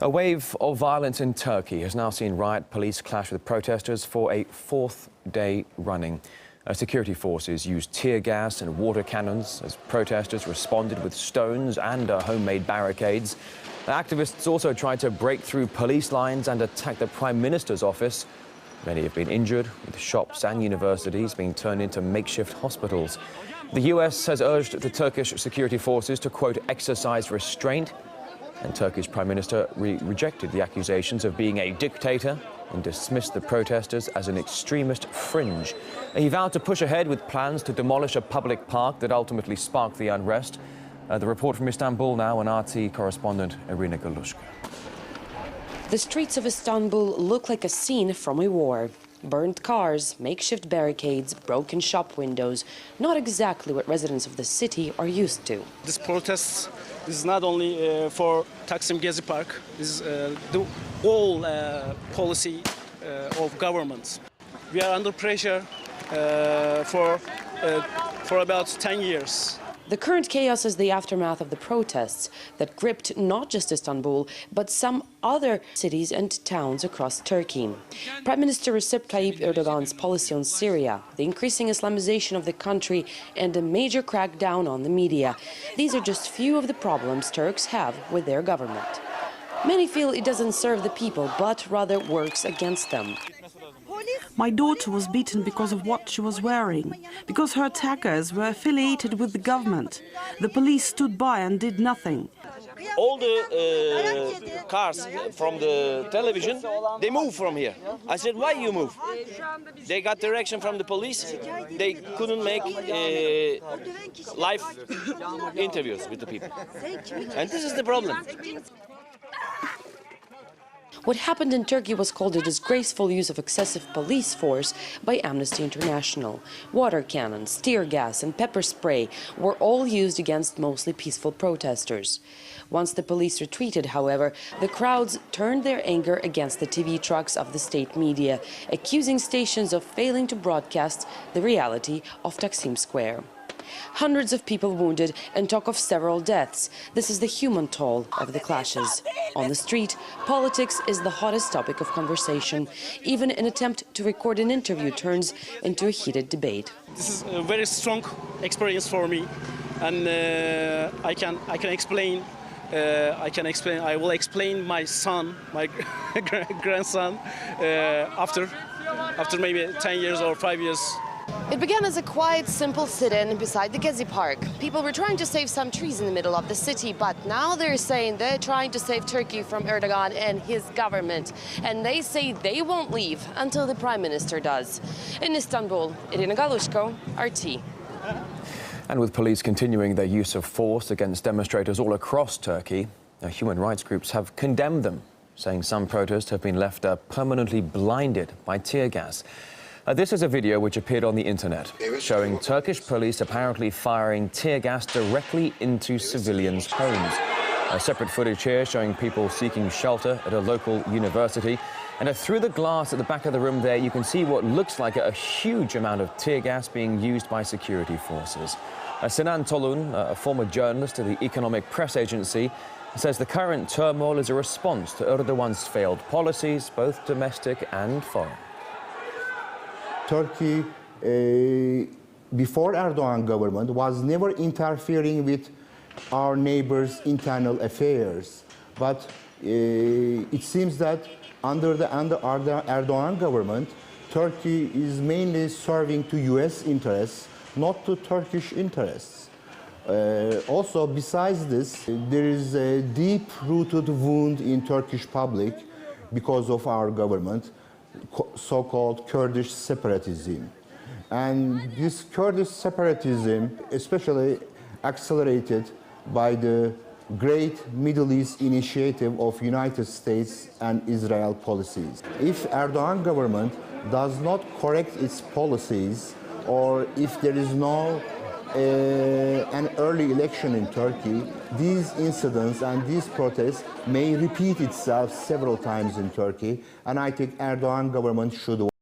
A wave of violence in Turkey has now seen riot police clash with protesters for a fourth day running. Security forces used tear gas and water cannons as protesters responded with stones and homemade barricades. Activists also tried to break through police lines and attack the Prime Minister's office. Many have been injured, with shops and universities being turned into makeshift hospitals. The US has urged the Turkish security forces to, quote, exercise restraint. And Turkish Prime Minister rejected the accusations of being a dictator and dismissed the protesters as an extremist fringe. He vowed to push ahead with plans to demolish a public park that ultimately sparked the unrest. The report from Istanbul now, and RT correspondent Irina Galushko. The streets of Istanbul look like a scene from a war. Burned cars, makeshift barricades, broken shop windows. Not exactly what residents of the city are used to. This protest is not only for Taksim Gezi Park. This is the whole policy of government. We are under pressure for about 10 years. The current chaos is the aftermath of the protests that gripped not just Istanbul, but some other cities and towns across Turkey. Prime Minister Recep Tayyip Erdogan's policy on Syria, the increasing Islamization of the country, and a major crackdown on the media. These are just few of the problems Turks have with their government. Many feel it doesn't serve the people, but rather works against them. My daughter was beaten because of what she was wearing, because her attackers were affiliated with the government. The police stood by and did nothing. All the cars from the television, they move from here. I said, why you move? They got direction from the police. They couldn't make live interviews with the people. And this is the problem. What happened in Turkey was called a disgraceful use of excessive police force by Amnesty International. Water cannons, tear gas and pepper spray were all used against mostly peaceful protesters. Once the police retreated, however, the crowds turned their anger against the TV trucks of the state media, accusing stations of failing to broadcast the reality of Taksim Square. Hundreds of people wounded and talk of several deaths. This is the human toll of the clashes. On the street, politics is the hottest topic of conversation. Even an attempt to record an interview turns into a heated debate. This is a very strong experience for me, and I will explain my son, my grandson, after maybe 10 years or 5 years. It began as a quiet, simple sit-in beside the Gezi Park. People were trying to save some trees in the middle of the city, but now they're saying they're trying to save Turkey from Erdogan and his government. And they say they won't leave until the Prime Minister does. In Istanbul, Irina Galushko, RT. And with police continuing their use of force against demonstrators all across Turkey, human rights groups have condemned them, saying some protests have been left permanently blinded by tear gas. This is a video which appeared on the internet, showing Turkish police apparently firing tear gas directly into civilians' homes. Separate footage here showing people seeking shelter at a local university. And through the glass at the back of the room there, you can see what looks like a huge amount of tear gas being used by security forces. Sinan Tolun, a former journalist at the Economic Press Agency, says the current turmoil is a response to Erdogan's failed policies, both domestic and foreign. Turkey, before Erdogan government, was never interfering with our neighbors' internal affairs. But it seems that under Erdogan government, Turkey is mainly serving to US interests, not to Turkish interests. Also, besides this, there is a deep-rooted wound in Turkish public because of our government, so-called Kurdish separatism. And this Kurdish separatism especially accelerated by the great Middle East initiative of United States and Israel policies. If Erdogan government does not correct its policies, or if there is no an early election in Turkey, these incidents and these protests may repeat itself several times in Turkey, and I think Erdogan government should